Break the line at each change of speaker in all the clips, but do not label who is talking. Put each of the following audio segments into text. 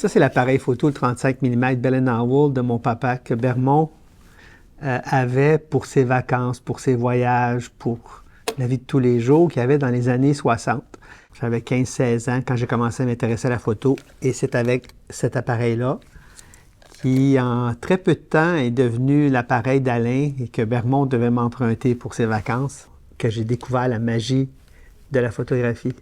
Ça, c'est l'appareil photo, le 35 mm Bell & Howell de mon papa que Bermond avait pour ses vacances, pour ses voyages, pour la vie de tous les jours qu'il avait dans les années 60. J'avais 15-16 ans quand j'ai commencé à m'intéresser à la photo et c'est avec cet appareil-là qui, en très peu de temps, est devenu l'appareil d'Alain et que Bermond devait m'emprunter pour ses vacances, que j'ai découvert la magie de la photographie.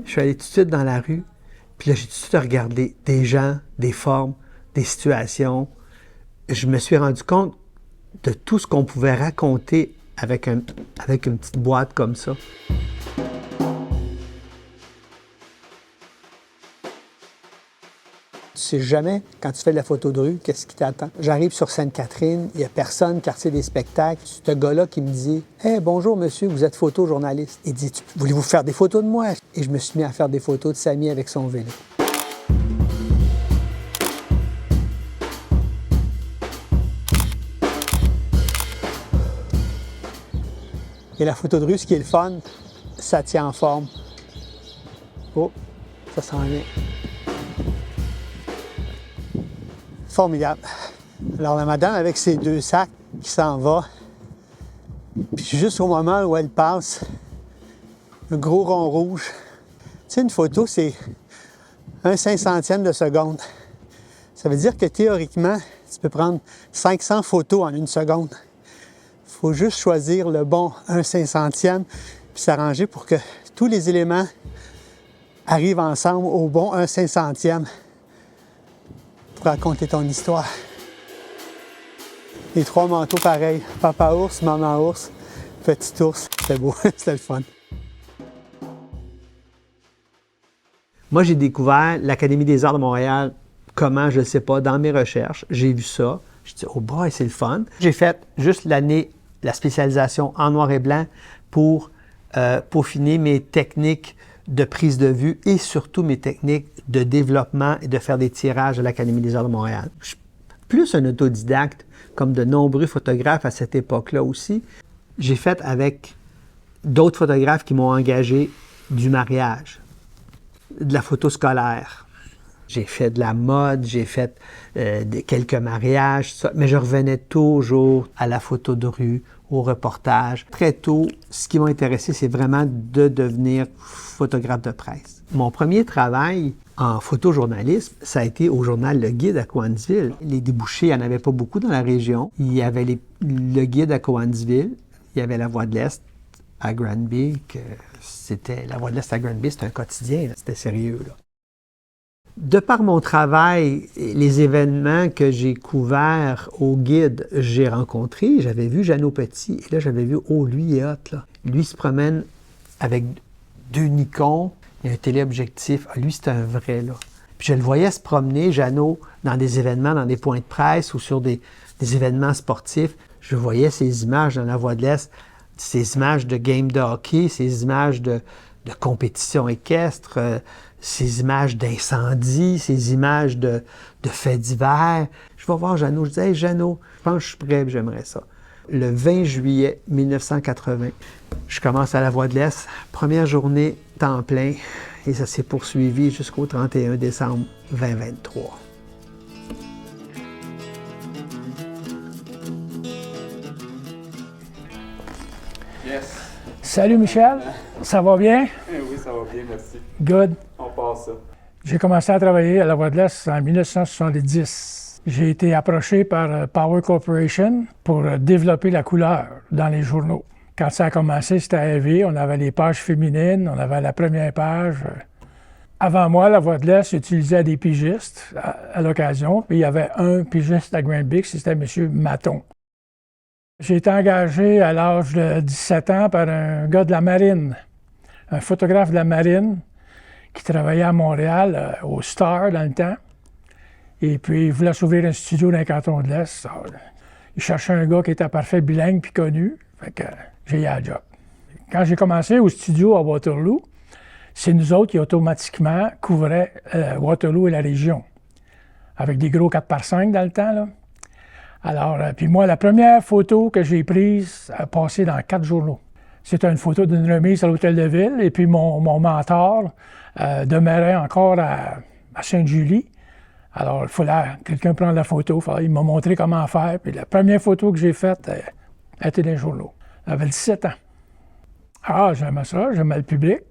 Je suis allé tout de suite dans la rue, puis là, j'ai tout de suite regardé des gens, des formes, des situations. Je me suis rendu compte de tout ce qu'on pouvait raconter avec une petite boîte comme ça. Tu sais jamais, quand tu fais de la photo de rue, qu'est-ce qui t'attend. J'arrive sur Sainte-Catherine, il n'y a personne, quartier des spectacles. Ce gars-là qui me dit « Hey, bonjour monsieur, vous êtes photojournaliste. » Il dit « Voulez-vous faire des photos de moi? » Et je me suis mis à faire des photos de Samy avec son vélo. Et la photo de rue, ce qui est le fun, ça tient en forme. Oh, ça s'en vient. Formidable. Alors la madame avec ses 2 sacs qui s'en va, puis juste au moment où elle passe, un gros rond rouge. Tu sais, une photo, c'est 1/500e de seconde. Ça veut dire que théoriquement, tu peux prendre 500 photos en 1 seconde. Il faut juste choisir le bon 1/500e, puis s'arranger pour que tous les éléments arrivent ensemble au bon 1/500e. Pour raconter ton histoire. Les 3 manteaux pareils. Papa ours, maman ours, petit ours. C'était beau, c'était le fun. Moi, j'ai découvert l'Académie des arts de Montréal, comment, je ne sais pas, dans mes recherches. J'ai vu ça. Je dis, oh boy, c'est le fun. J'ai fait juste l'année, la spécialisation en noir et blanc pour peaufiner mes techniques de prise de vue et surtout mes techniques de développement et de faire des tirages à l'Académie des arts de Montréal. Je suis plus un autodidacte, comme de nombreux photographes à cette époque-là aussi. J'ai fait avec d'autres photographes qui m'ont engagé du mariage, de la photo scolaire. J'ai fait de la mode, j'ai fait quelques mariages, mais je revenais toujours à la photo de rue, au reportage. Très tôt, ce qui m'a intéressé, c'est vraiment de devenir photographe de presse. Mon premier travail en photojournalisme, ça a été au journal Le Guide à Cowansville. Les débouchés, il n'y en avait pas beaucoup dans la région. Il y avait Le Guide à Cowansville, il y avait La Voix de l'Est à Granby, La Voix de l'Est à Granby, c'était un quotidien, là. C'était sérieux, là. De par mon travail, les événements que j'ai couverts au guide, j'ai rencontré, j'avais vu Jeannot Petit, et là, j'avais vu, oh, lui, il est hot, là. Lui, il se promène avec 2 Nikon et un téléobjectif. Ah, lui, c'est un vrai, là. Puis je le voyais se promener, Jeannot, dans des événements, dans des points de presse ou sur des événements sportifs. Je voyais ces images dans La Voix de l'Est, ces images de game de hockey, ces images de compétition équestre, ces images d'incendie, ces images de faits divers. Je vais voir Jeannot, je dis « Hey Jeannot, je pense que je suis prêt, j'aimerais ça. » Le 20 juillet 1980, je commence à La Voix de l'Est, première journée, temps plein, et ça s'est poursuivi jusqu'au 31 décembre 2023.
Yes.
Salut Michel, ça va bien?
Oui, ça va bien, merci.
Good.
On passe ça.
J'ai commencé à travailler à La Voix de l'Est en 1970. J'ai été approché par Power Corporation pour développer la couleur dans les journaux. Quand ça a commencé, c'était à EV, on avait les pages féminines, on avait la première page. Avant moi, La Voix de l'Est utilisait des pigistes à l'occasion, puis il y avait un pigiste à Granby, c'était M. Maton. J'ai été engagé à l'âge de 17 ans par un gars de la marine, un photographe de la marine qui travaillait à Montréal, au Star dans le temps. Et puis, il voulait s'ouvrir un studio dans le canton de l'Est. Il cherchait un gars qui était parfait bilingue puis connu. Fait que j'ai eu la job. Quand j'ai commencé au studio à Waterloo, c'est nous autres qui automatiquement couvraient Waterloo et la région. Avec des gros 4x5 dans le temps, là. Alors, puis moi, la première photo que j'ai prise a passé dans 4 journaux. C'était une photo d'une remise à l'Hôtel de Ville. Et puis mon mentor demeurait encore à Sainte-Julie. Alors, il fallait quelqu'un prendre la photo. Il m'a montré comment faire. Puis la première photo que j'ai faite était dans les journaux. J'avais 17 ans. Ah, j'aimais ça, j'aimais le public.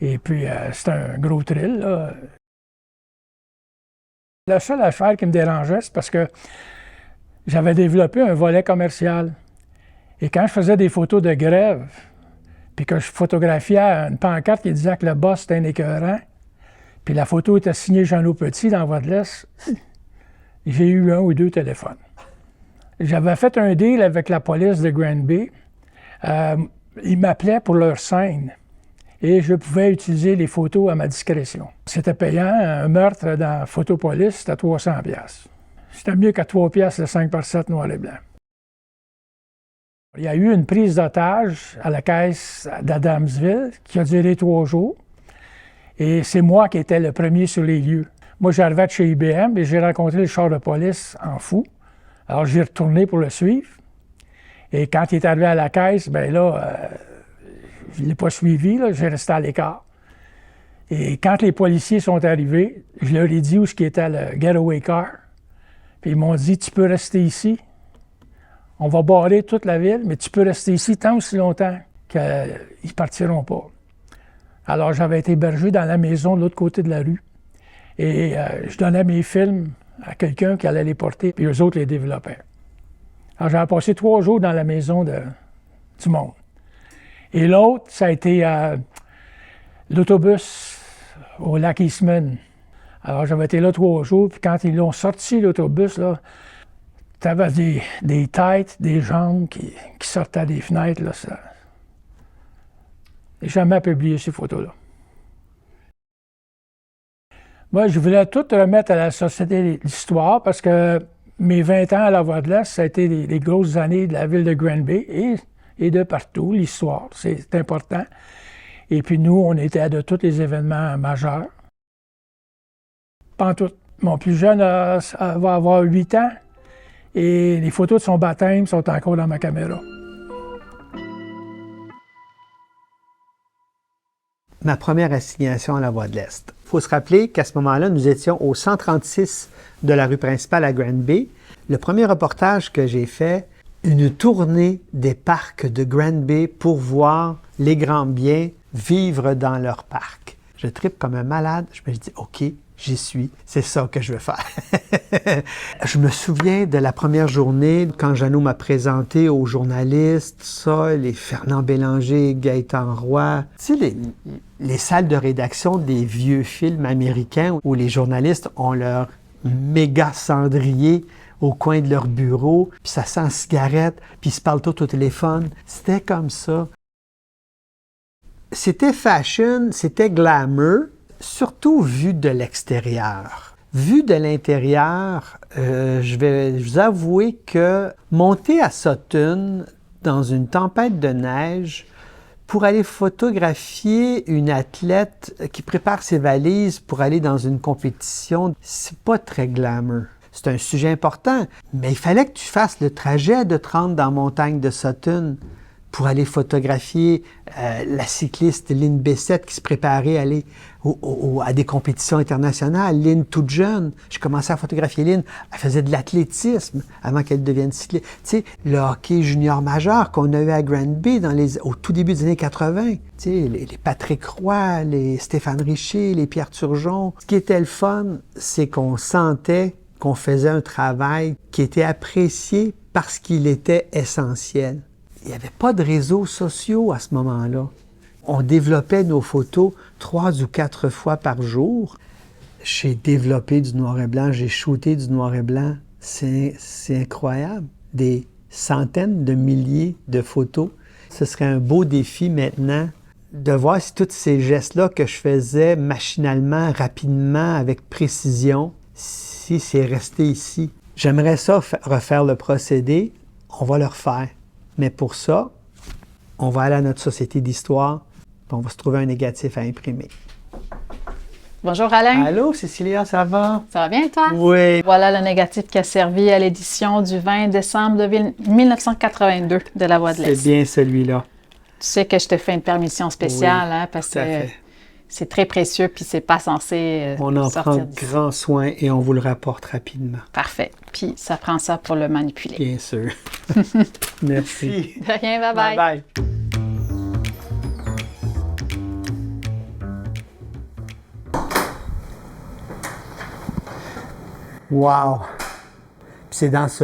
Et puis, c'était un gros thrill, là. La seule affaire qui me dérangeait, c'est parce que j'avais développé un volet commercial. Et quand je faisais des photos de grève, puis que je photographiais une pancarte qui disait que le boss était un écœurant, puis la photo était signée Jean-Loup Petit dans la Voix de l'Est, j'ai eu 1 ou 2 téléphones. J'avais fait un deal avec la police de Granby. Ils m'appelaient pour leur scène et je pouvais utiliser les photos à ma discrétion. C'était payant. Un meurtre dans Photopolis, c'était 300 $. C'était mieux qu'à 3 $ le 5x7 noir et blanc. Il y a eu une prise d'otage à la caisse d'Adamsville qui a duré 3 jours. Et c'est moi qui étais le premier sur les lieux. Moi, j'arrivais de chez IBM et j'ai rencontré le char de police en fou. Alors, j'ai retourné pour le suivre. Et quand il est arrivé à la caisse, bien là, je ne l'ai pas suivi, là, j'ai resté à l'écart. Et quand les policiers sont arrivés, je leur ai dit où était le getaway car. Puis ils m'ont dit, tu peux rester ici. On va barrer toute la ville, mais tu peux rester ici tant aussi longtemps qu'ils ne partiront pas. Alors, j'avais été hébergé dans la maison de l'autre côté de la rue. Et je donnais mes films à quelqu'un qui allait les porter, puis eux autres les développaient. Alors, j'avais passé 3 jours dans la maison du monde. Et l'autre, ça a été l'autobus au lac Eastman. Alors, j'avais été là 3 jours, puis quand ils l'ont sorti, l'autobus, là, t'avais des têtes, des jambes qui sortaient des fenêtres, là, ça. J'ai jamais publié ces photos-là. Moi, je voulais tout remettre à la Société de l'Histoire parce que mes 20 ans à la Voix de l'Est, ça a été les grosses années de la ville de Granby et de partout. L'histoire, c'est important. Et puis nous, on était de tous les événements majeurs. Pantoute. Mon plus jeune va avoir 8 ans et les photos de son baptême sont encore dans ma caméra.
Ma première assignation à la Voix de l'Est. Il faut se rappeler qu'à ce moment-là, nous étions au 136 de la rue principale à Granby. Le premier reportage que j'ai fait, une tournée des parcs de Granby pour voir les Granbiens vivre dans leur parc. Je tripe comme un malade. Je me dis, OK, j'y suis. C'est ça que je veux faire. Je me souviens de la première journée, quand Jeannot m'a présenté aux journalistes, ça, les Fernand Bélanger, Gaëtan Roy. Tu sais, les salles de rédaction des vieux films américains où les journalistes ont leur méga cendrier au coin de leur bureau, puis ça sent cigarette, puis ils se parlent tout au téléphone. C'était comme ça. C'était fashion, c'était glamour, surtout vu de l'extérieur. Vu de l'intérieur, je vais vous avouer que monter à Sutton dans une tempête de neige pour aller photographier une athlète qui prépare ses valises pour aller dans une compétition, c'est pas très glamour. C'est un sujet important, mais il fallait que tu fasses le trajet de te rendre dans la montagne de Sutton pour aller photographier la cycliste Lynn Bessette qui se préparait à aller à des compétitions internationales. Lynn, toute jeune, j'ai commencé à photographier Lynn. Elle faisait de l'athlétisme avant qu'elle devienne cycliste. Tu sais, le hockey junior majeur qu'on a eu à Granby au tout début des années 80. Tu sais, les Patrick Roy, les Stéphane Richer, les Pierre Turgeon. Ce qui était le fun, c'est qu'on sentait qu'on faisait un travail qui était apprécié parce qu'il était essentiel. Il n'y avait pas de réseaux sociaux à ce moment-là. On développait nos photos 3 ou 4 fois par jour. J'ai développé du noir et blanc, j'ai shooté du noir et blanc. C'est incroyable. Des centaines de milliers de photos. Ce serait un beau défi maintenant de voir si tous ces gestes-là que je faisais machinalement, rapidement, avec précision, si c'est resté ici. J'aimerais ça refaire le procédé. On va le refaire. Mais pour ça, on va aller à notre société d'histoire, puis on va se trouver un négatif à imprimer.
Bonjour Alain.
Allô, Cécilia, ça va?
Ça va bien toi?
Oui.
Voilà le négatif qui a servi à l'édition du 20 décembre 1982 de La Voix de l'Est.
C'est bien celui-là.
sais que je te fais une permission spéciale,
Oui,
hein, parce
tout à
que
fait.
c'est très précieux puis c'est pas censé
On en prend
sortir d'ici.
grand soin et on vous le rapporte rapidement.
Parfait. Puis ça prend ça pour le manipuler.
Bien sûr. Merci.
De rien, bye-bye.
Bye. Wow! Puis c'est dans ce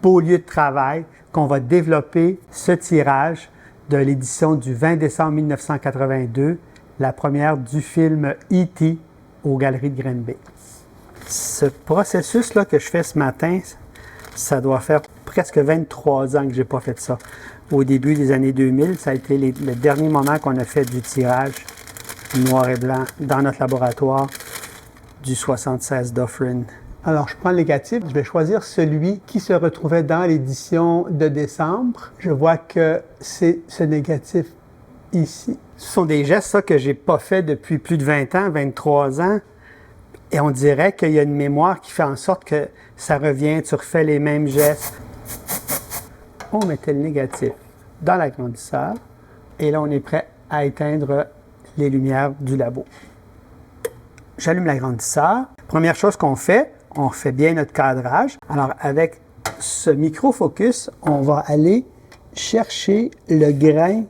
beau lieu de travail qu'on va développer ce tirage de l'édition du 20 décembre 1982, la première du film E.T. aux Galeries de Granby. Ce processus-là que je fais ce matin, ça doit faire presque 23 ans que je n'ai pas fait ça. Au début des années 2000, ça a été le dernier moment qu'on a fait du tirage noir et blanc dans notre laboratoire du 76 Dufferin. Alors, je prends le négatif, je vais choisir celui qui se retrouvait dans l'édition de décembre. Je vois que c'est ce négatif ici. Ce sont des gestes, ça, que j'ai pas fait depuis plus de 20 ans, 23 ans. Et on dirait qu'il y a une mémoire qui fait en sorte que ça revient, tu refais les mêmes gestes. On mettait le négatif dans l'agrandisseur. Et là, on est prêt à éteindre les lumières du labo. J'allume l'agrandisseur. Première chose qu'on fait, on fait bien notre cadrage. Alors, avec ce micro-focus, on va aller chercher le grain.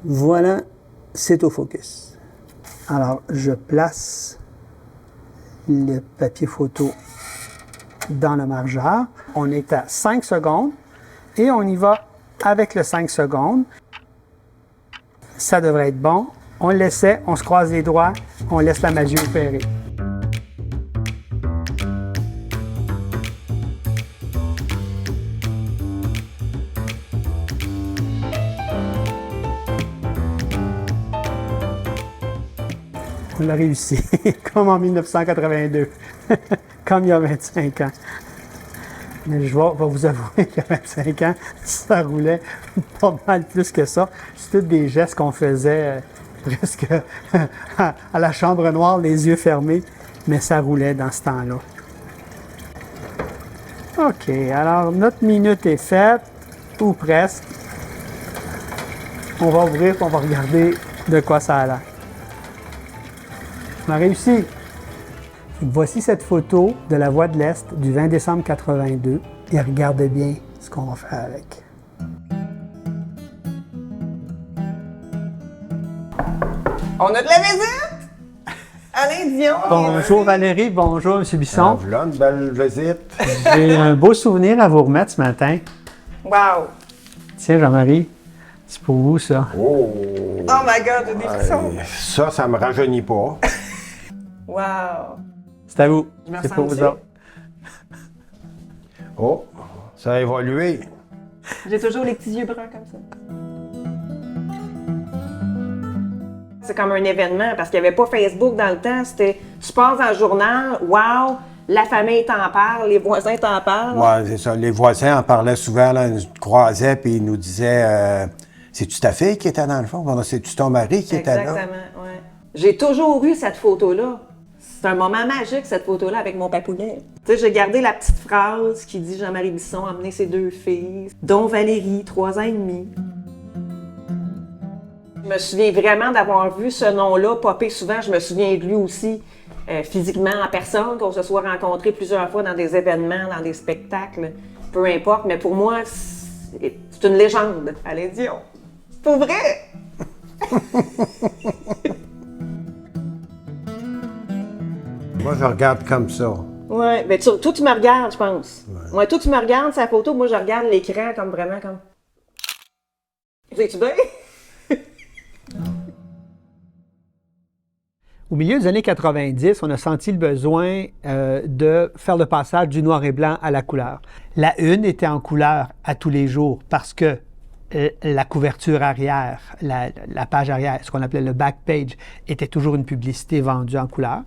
Voilà, c'est au focus. Alors, je place le papier photo dans le margeur. On est à 5 secondes et on y va avec le 5 secondes. Ça devrait être bon. On le laissait, on se croise les doigts, on laisse la magie opérer. On l'a réussi, comme en 1982, comme il y a 25 ans. Mais je vais vous avouer qu'il y a 25 ans, ça roulait pas mal plus que ça. C'est tous des gestes qu'on faisait presque à la chambre noire, les yeux fermés, mais ça roulait dans ce temps-là. OK, alors notre minute est faite, ou presque. On va ouvrir et on va regarder de quoi ça a l'air. On a réussi. Voici cette photo de la Voie de l'Est du 20 décembre 82 et regardez bien ce qu'on va faire avec.
On a de la visite! Alain Dion!
Bonjour Valérie, bonjour M. Bisson.
Voilà une belle visite.
J'ai un beau souvenir à vous remettre ce matin.
Wow!
Tiens Jean-Marie, c'est pour vous ça.
Oh!
Oh my God, j'ai des frissons!
Ça me rajeunit pas.
Wow!
C'est à vous.
Je me
C'est pour
ressens
vous autres.
Oh! Ça a évolué.
J'ai toujours les petits yeux bruns comme ça. C'est comme un événement parce qu'il n'y avait pas Facebook dans le temps. C'était tu passes dans le journal, wow, la famille t'en parle, les voisins t'en parlent.
Ouais, c'est ça. Les voisins en parlaient souvent, là, ils nous croisaient puis ils nous disaient c'est-tu ta fille qui était dans le fond? C'est-tu ton mari qui était là?
Exactement, ouais. J'ai toujours eu cette photo-là. C'est un moment magique, cette photo-là, avec mon papounet. Tu sais, j'ai gardé la petite phrase qui dit Jean-Marie Bisson a emmené ses 2 filles, dont Valérie, 3 ans et demi. Je me souviens vraiment d'avoir vu ce nom-là popper souvent. Je me souviens de lui aussi, physiquement, en personne, qu'on se soit rencontrés plusieurs fois dans des événements, dans des spectacles, peu importe. Mais pour moi, c'est une légende, Alain Dion. Pour vrai!
Moi, je regarde comme ça.
Ouais, mais toi, tu me regardes, je pense. Ouais, toi, tu me regardes sa photo, moi, je regarde l'écran comme vraiment comme. C'est-tu bien?
Au milieu des années 90, on a senti le besoin de faire le passage du noir et blanc à la couleur. La une était en couleur à tous les jours parce que la couverture arrière, la page arrière, ce qu'on appelait le back page, était toujours une publicité vendue en couleur.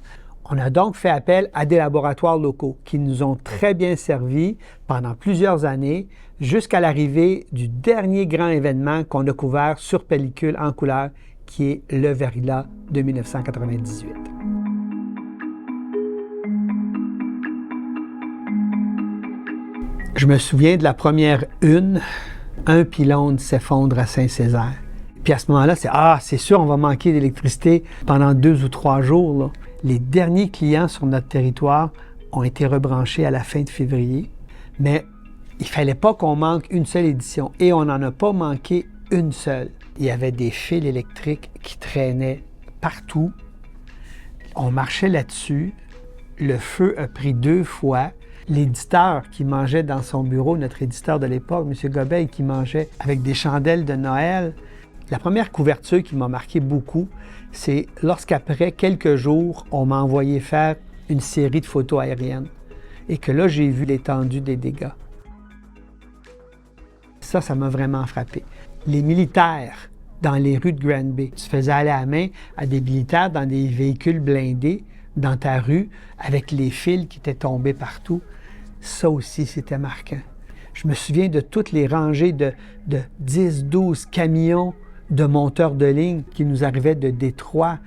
On a donc fait appel à des laboratoires locaux qui nous ont très bien servi pendant plusieurs années jusqu'à l'arrivée du dernier grand événement qu'on a couvert sur pellicule en couleur, qui est le Verila de 1998. Je me souviens de la première une, un pylône s'effondre à Saint-Césaire. Puis à ce moment-là, c'est sûr, on va manquer d'électricité pendant 2 ou 3 jours. Là. Les derniers clients sur notre territoire ont été rebranchés à la fin de février, mais il ne fallait pas qu'on manque une seule édition et on n'en a pas manqué une seule. Il y avait des fils électriques qui traînaient partout. On marchait là-dessus. Le feu a pris 2 fois. L'éditeur qui mangeait dans son bureau, notre éditeur de l'époque, M. Gobeil, qui mangeait avec des chandelles de Noël. La première couverture qui m'a marqué beaucoup, c'est lorsqu'après quelques jours, on m'a envoyé faire une série de photos aériennes et que là, j'ai vu l'étendue des dégâts. Ça m'a vraiment frappé. Les militaires dans les rues de Granby, tu faisais aller à la main à des militaires dans des véhicules blindés dans ta rue avec les fils qui étaient tombés partout. Ça aussi, c'était marquant. Je me souviens de toutes les rangées de 10, 12 camions de monteurs de ligne qui nous arrivaient de Détroit,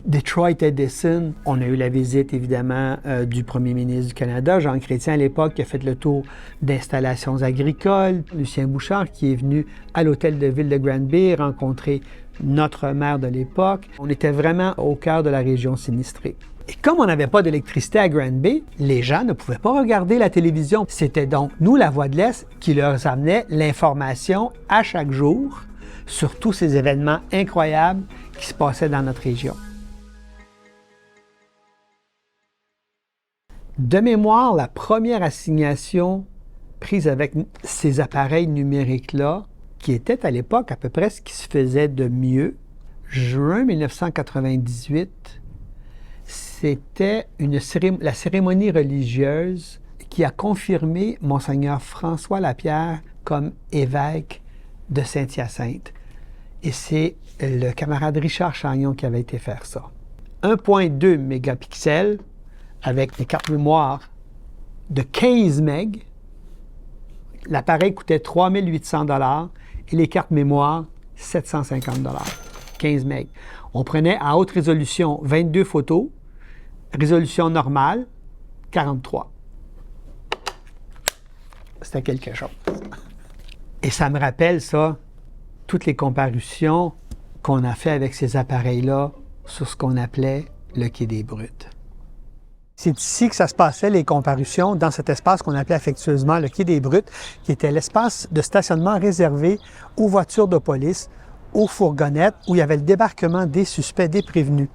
Detroit Edison. On a eu la visite, évidemment, du premier ministre du Canada, Jean Chrétien à l'époque, qui a fait le tour d'installations agricoles. Lucien Bouchard, qui est venu à l'hôtel de ville de Granby rencontrer notre maire de l'époque. On était vraiment au cœur de la région sinistrée. Et comme on n'avait pas d'électricité à Granby, les gens ne pouvaient pas regarder la télévision. C'était donc nous, la Voix de l'Est, qui leur amenait l'information à chaque jour sur tous ces événements incroyables qui se passaient dans notre région. De mémoire, la première assignation prise avec ces appareils numériques-là, qui était à l'époque à peu près ce qui se faisait de mieux, juin 1998, c'était la cérémonie religieuse qui a confirmé Monseigneur François Lapierre comme évêque de Saint-Hyacinthe. Et c'est le camarade Richard Chagnon qui avait été faire ça. 1.2 mégapixels avec des cartes mémoire de 15 MB. L'appareil coûtait 3 800 $ et les cartes mémoire 750 $. 15 MB. On prenait à haute résolution 22 photos, résolution normale 43. C'était quelque chose. Et ça me rappelle ça, toutes les comparutions qu'on a fait avec ces appareils-là sur ce qu'on appelait le Quai des Brutes. C'est ici que ça se passait, les comparutions, dans cet espace qu'on appelait affectueusement le Quai des Brutes, qui était l'espace de stationnement réservé aux voitures de police, aux fourgonnettes, où il y avait le débarquement des suspects, des prévenus.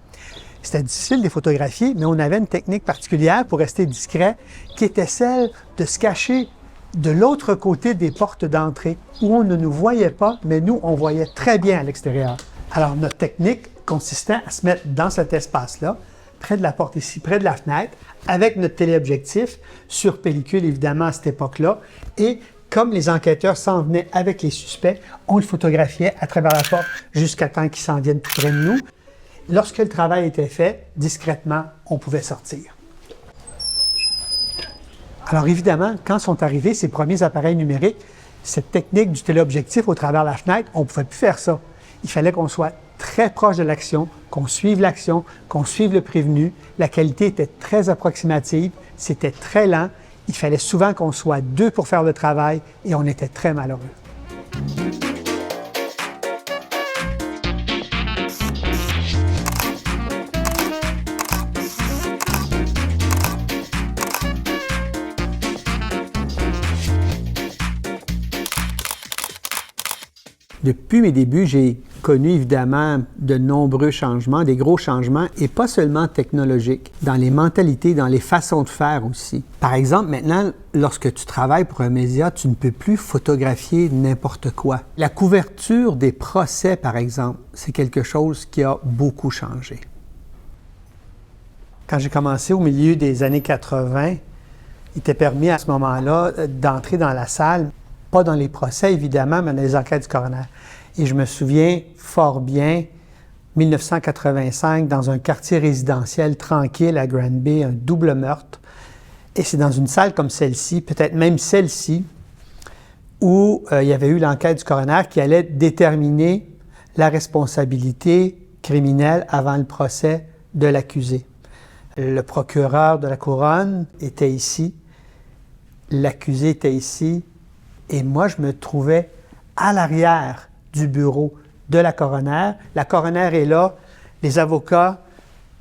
C'était difficile de les photographier, mais on avait une technique particulière pour rester discret, qui était celle de se cacher de l'autre côté des portes d'entrée, où on ne nous voyait pas, mais nous, on voyait très bien à l'extérieur. Alors, notre technique consistait à se mettre dans cet espace-là, près de la porte ici, près de la fenêtre, avec notre téléobjectif, sur pellicule, évidemment, à cette époque-là, et comme les enquêteurs s'en venaient avec les suspects, on le photographiait à travers la porte jusqu'à temps qu'ils s'en viennent plus près de nous. Lorsque le travail était fait, discrètement, on pouvait sortir. Alors évidemment, quand sont arrivés ces premiers appareils numériques, cette technique du téléobjectif au travers de la fenêtre, on ne pouvait plus faire ça. Il fallait qu'on soit très proche de l'action, qu'on suive l'action, qu'on suive le prévenu. La qualité était très approximative, c'était très lent. Il fallait souvent qu'on soit 2 pour faire le travail et on était très malheureux. Depuis mes débuts, j'ai connu évidemment de nombreux changements, des gros changements, et pas seulement technologiques, dans les mentalités, dans les façons de faire aussi. Par exemple, maintenant, lorsque tu travailles pour un média, tu ne peux plus photographier n'importe quoi. La couverture des procès, par exemple, c'est quelque chose qui a beaucoup changé. Quand j'ai commencé au milieu des années 80, il était permis à ce moment-là d'entrer dans la salle, pas dans les procès, évidemment, mais dans les enquêtes du coroner. Et je me souviens fort bien, 1985, dans un quartier résidentiel tranquille à Granby, un double meurtre. Et c'est dans une salle comme celle-ci, peut-être même celle-ci, où il y avait eu l'enquête du coroner qui allait déterminer la responsabilité criminelle avant le procès de l'accusé. Le procureur de la couronne était ici, l'accusé était ici, et moi, je me trouvais à l'arrière du bureau de la coroner. La coroner est là, les avocats,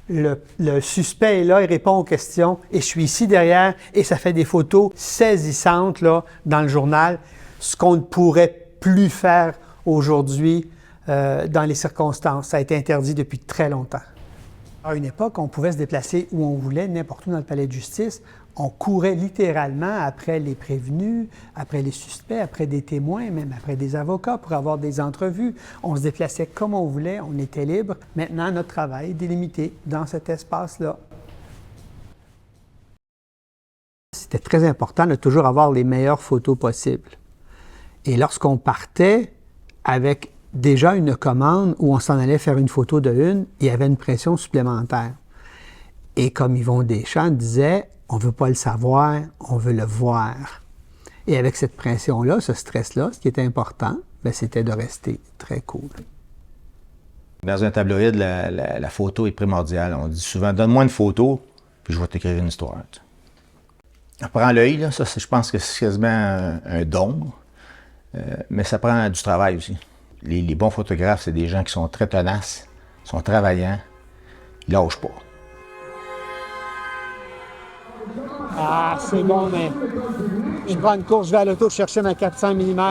le suspect est là, il répond aux questions et je suis ici derrière et ça fait des photos saisissantes là, dans le journal, ce qu'on ne pourrait plus faire aujourd'hui dans les circonstances. Ça a été interdit depuis très longtemps. À une époque, on pouvait se déplacer où on voulait, n'importe où dans le palais de justice. On courait littéralement après les prévenus, après les suspects, après des témoins, même après des avocats pour avoir des entrevues. On se déplaçait comme on voulait, on était libre. Maintenant, notre travail est délimité dans cet espace-là. C'était très important de toujours avoir les meilleures photos possibles. Et lorsqu'on partait avec déjà une commande où on s'en allait faire une photo de une, il y avait une pression supplémentaire. Et comme Yvon Deschamps disait, on ne veut pas le savoir, on veut le voir. Et avec cette pression-là, ce stress-là, ce qui était important, bien, c'était de rester très cool.
Dans un tabloïd, la photo est primordiale. On dit souvent, donne-moi une photo, puis je vais t'écrire une histoire. Prends l'œil, là, ça, je pense que c'est quasiment un don, mais ça prend du travail aussi. Les bons photographes, c'est des gens qui sont très tenaces, sont travaillants, ils lâchent pas.
Ah, c'est bon, mais je prends une course, je vais à l'auto chercher ma 400 mm.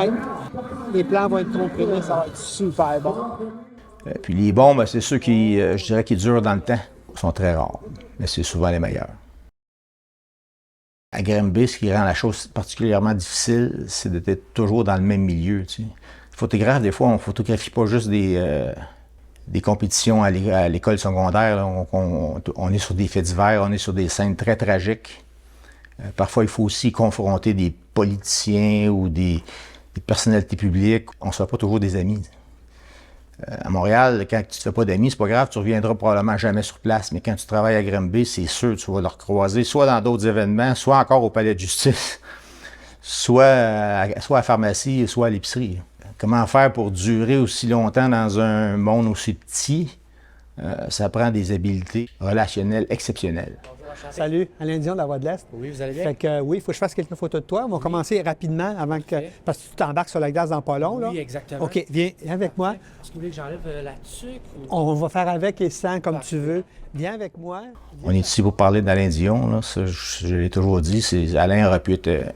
Les plans vont être comprimés, ça va être super bon.
Puis les bons, ben, c'est ceux qui, je dirais, qui durent dans le temps. Ils sont très rares, mais c'est souvent les meilleurs. À Granby, ce qui rend la chose particulièrement difficile, c'est d'être toujours dans le même milieu. Tu sais. Les photographes, des fois, on ne photographie pas juste des compétitions à l'école secondaire. Là. On est sur des faits divers, on est sur des scènes très tragiques. Parfois, il faut aussi confronter des politiciens ou des personnalités publiques. On ne se fait pas toujours des amis. À Montréal, quand tu ne te fais pas d'amis, c'est pas grave, tu reviendras probablement jamais sur place. Mais quand tu travailles à Granby, c'est sûr, tu vas le recroiser, soit dans d'autres événements, soit encore au palais de justice, soit à la pharmacie, soit à l'épicerie. Comment faire pour durer aussi longtemps dans un monde aussi petit? Ça prend des habiletés relationnelles exceptionnelles.
Salut, Alain Dion de la Voix de l'Est.
Oui, vous allez bien?
Fait que oui, il faut que je fasse quelques photos de toi. On va commencer rapidement avant que. Parce que tu t'embarques sur la glace dans pas long, là.
Oui, exactement.
OK, viens avec moi.
Est-ce que vous voulez que j'enlève la tuque? Ou...
On va faire avec et sans comme tu veux. Viens avec moi.
On est ici pour parler d'Alain Dion. Là. Ça, je l'ai toujours dit, Alain aurait pu être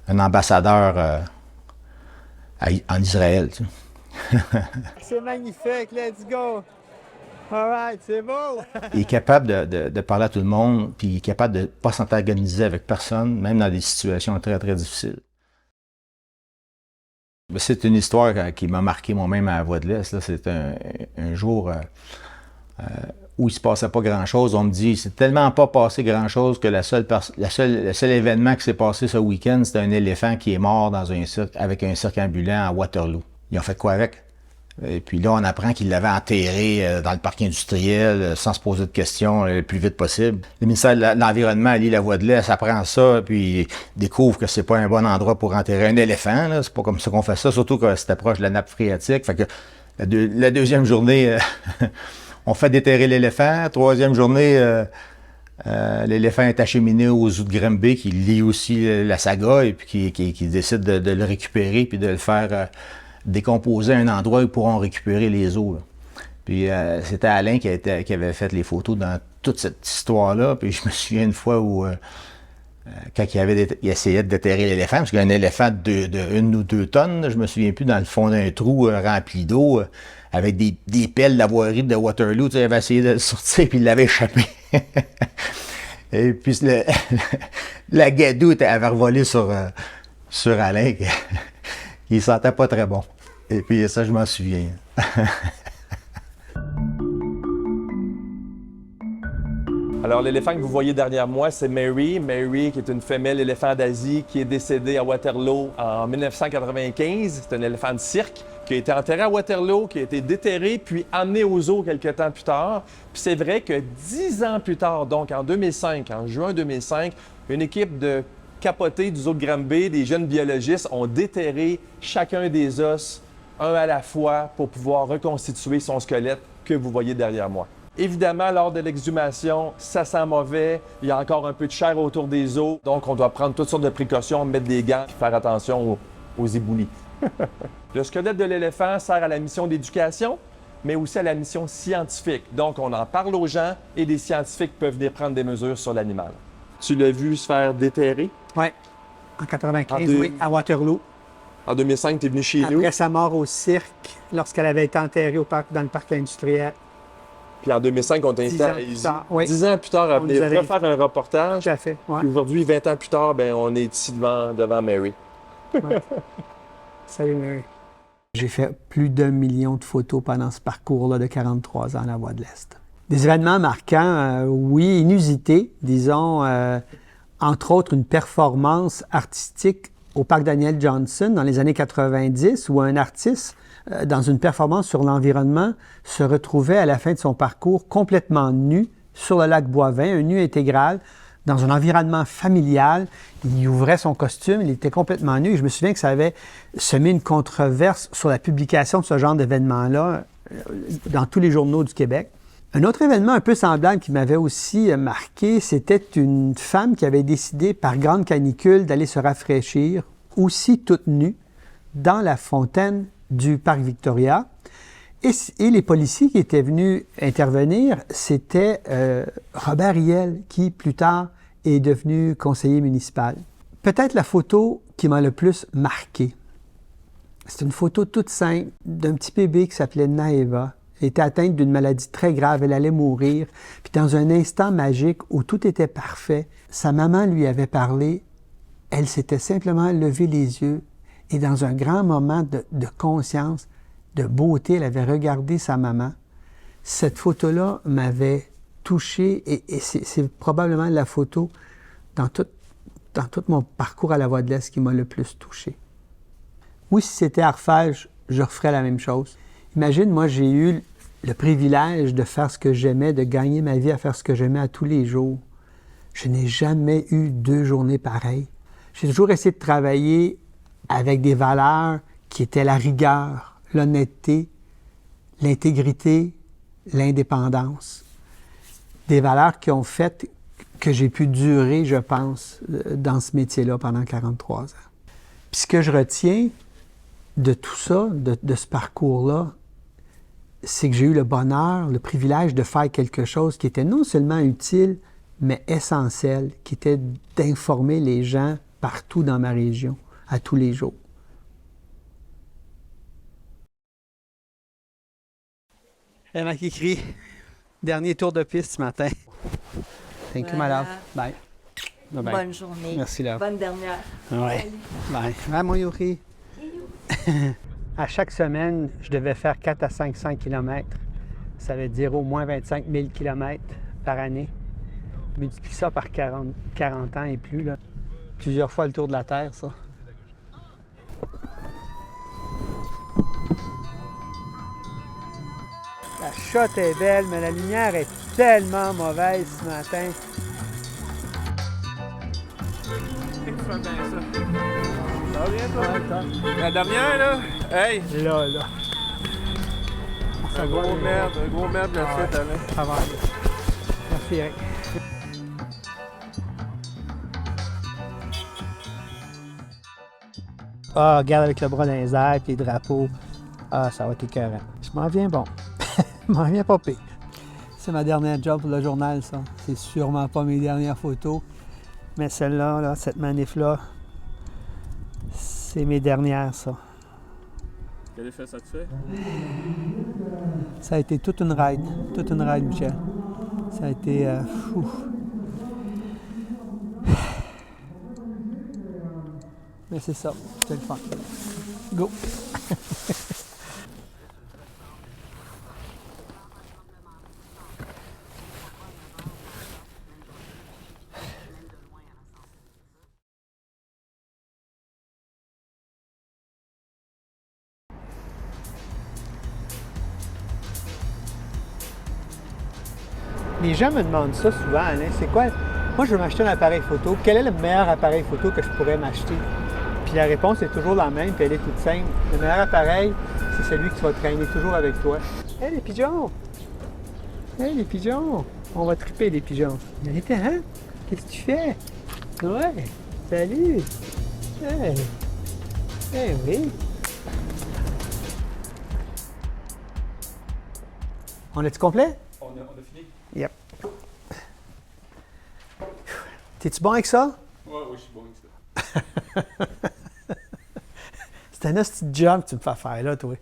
un ambassadeur en Israël. Tu sais.
C'est magnifique, let's go! All right, c'est beau!
Il est capable de parler à tout le monde, puis il est capable de ne pas s'antagoniser avec personne, même dans des situations très, très difficiles. C'est une histoire qui m'a marqué moi-même à la Voix de l'Est. C'est un jour où il ne se passait pas grand-chose. On me dit, c'est tellement pas passé grand-chose que le seul événement qui s'est passé ce week-end, c'était un éléphant qui est mort dans un cirque, avec un cirque ambulant à Waterloo. Ils ont fait quoi avec? Et puis là, on apprend qu'il l'avait enterré dans le parc industriel sans se poser de questions le plus vite possible. Le ministère de l'Environnement lit la Voix de l'Est, apprend ça, puis découvre que c'est pas un bon endroit pour enterrer un éléphant. Là. C'est pas comme ça qu'on fait ça, surtout que c'était proche de la nappe phréatique. Fait que la deuxième journée, on fait déterrer l'éléphant. Troisième journée, l'éléphant est acheminé au zoo de Granby, qui lit aussi la saga, et puis qui décide de le récupérer, puis de le faire... décomposer un endroit où ils pourront récupérer les os. Là. Puis c'était Alain qui avait fait les photos dans toute cette histoire-là. Puis je me souviens une fois où, quand il essayait de déterrer l'éléphant, parce qu'il y a un éléphant de 1 ou 2 tonnes, je me souviens plus, dans le fond d'un trou rempli d'eau, avec des pelles d'avoirie de Waterloo, il avait essayé de le sortir, puis il l'avait échappé. Et puis la gadoue avait revolé sur Alain, il ne sentait pas très bon. Et puis ça, je m'en souviens.
Alors, l'éléphant que vous voyez derrière moi, c'est Mary. Mary, qui est une femelle éléphant d'Asie qui est décédée à Waterloo en 1995. C'est un éléphant de cirque qui a été enterré à Waterloo, qui a été déterré puis amené au zoo quelques temps plus tard. Puis c'est vrai que 10 ans plus tard, donc en 2005, en juin 2005, une équipe de capotés du zoo de Granby, des jeunes biologistes, ont déterré chacun des os, un à la fois, pour pouvoir reconstituer son squelette que vous voyez derrière moi. Évidemment, lors de l'exhumation, ça sent mauvais, il y a encore un peu de chair autour des os, donc on doit prendre toutes sortes de précautions, mettre des gants et faire attention aux éboulis. Le squelette de l'éléphant sert à la mission d'éducation, mais aussi à la mission scientifique. Donc, on en parle aux gens et des scientifiques peuvent venir prendre des mesures sur l'animal. Tu l'as vu se faire déterrer?
Oui. En 95,
En deux-
oui, à Waterloo.
En 2005, tu es venu chez nous.
Après sa mort au cirque, lorsqu'elle avait été enterrée dans le parc industriel.
Puis en 2005, on t'a
10
invité
ans
à
plus tard, oui.
10 ans plus tard à
On
venir
nous avait
refaire un reportage.
Tout à fait. Ouais.
Puis aujourd'hui, 20 ans plus tard, ben, on est ici devant Mary.
Salut, Mary. J'ai fait plus d'1 million de photos pendant ce parcours-là de 43 ans à la Voie de l'Est. Des événements marquants, oui, inusités, disons, entre autres une performance artistique au parc Daniel Johnson dans les années 90, où un artiste, dans une performance sur l'environnement, se retrouvait à la fin de son parcours complètement nu sur le lac Boivin, un nu intégral, dans un environnement familial. Il ouvrait son costume, il était complètement nu. Et je me souviens que ça avait semé une controverse sur la publication de ce genre d'événement-là dans tous les journaux du Québec. Un autre événement un peu semblable qui m'avait aussi marqué, c'était une femme qui avait décidé, par grande canicule, d'aller se rafraîchir, aussi toute nue, dans la fontaine du parc Victoria. Et les policiers qui étaient venus intervenir, c'était Robert Riel, qui plus tard est devenu conseiller municipal. Peut-être la photo qui m'a le plus marqué. C'est une photo toute simple d'un petit bébé qui s'appelait Naeva. Elle était atteinte d'une maladie très grave, elle allait mourir. Puis dans un instant magique où tout était parfait, sa maman lui avait parlé, elle s'était simplement levé les yeux et dans un grand moment de conscience, de beauté, elle avait regardé sa maman. Cette photo-là m'avait touché et c'est probablement la photo dans tout mon parcours à la Voie de l'Est qui m'a le plus touché. Oui, si c'était à refaire, je referais la même chose. Imagine, moi, j'ai eu le privilège de faire ce que j'aimais, de gagner ma vie à faire ce que j'aimais à tous les jours. Je n'ai jamais eu 2 journées pareilles. J'ai toujours essayé de travailler avec des valeurs qui étaient la rigueur, l'honnêteté, l'intégrité, l'indépendance. Des valeurs qui ont fait que j'ai pu durer, je pense, dans ce métier-là pendant 43 ans. Puis ce que je retiens de tout ça, de ce parcours-là, c'est que j'ai eu le bonheur, le privilège de faire quelque chose qui était non seulement utile, mais essentiel, qui était d'informer les gens partout dans ma région, à tous les jours. Elle m'a écrit « Dernier tour de piste ce matin ». Thank you, my love. Bye. Bye-bye.
Bonne journée.
Merci, love.
Bonne dernière.
Ouais. Bye. Bye, mon Yuri. À chaque semaine, je devais faire 400 à 500 km. Ça veut dire au moins 25 000 km par année. Multiplie ça par 40 ans et plus. Là. Plusieurs fois le tour de la Terre, ça. La shot est belle, mais la lumière est tellement mauvaise ce matin.
Ça va bien, toi? La dernière, là? Hey!
Là.
Un gros merde de suite, Alain.
Ça va aller. Merci, Eric. Ah, regarde avec le bras dans les airs et les drapeaux. Ah, ça va être écœurant. Je m'en viens bon. Je m'en viens pas pire. C'est ma dernière job pour le journal, ça. C'est sûrement pas mes dernières photos. Mais celle-là, là, cette manif-là, c'est mes dernières, ça.
Quel effet ça te fait?
Ça a été toute une ride, Michel. Ça a été fou. Mais c'est ça, c'est le fun. Go! Les gens me demandent ça souvent, Alain, c'est quoi? Moi, je veux m'acheter un appareil photo. Quel est le meilleur appareil photo que je pourrais m'acheter? Puis la réponse est toujours la même, puis elle est toute simple. Le meilleur appareil, c'est celui que tu vas traîner toujours avec toi. Hey, les pigeons! Hey, les pigeons! On va triper, les pigeons. Arrête, hein? Qu'est-ce que tu fais? Ouais! Salut! Hey! Eh oui! On est-tu complet?
On a fini?
Yep. T'es-tu bon avec ça?
Oui, je suis bon avec ça.
C'est un hostie de job que tu me fais faire là, toi.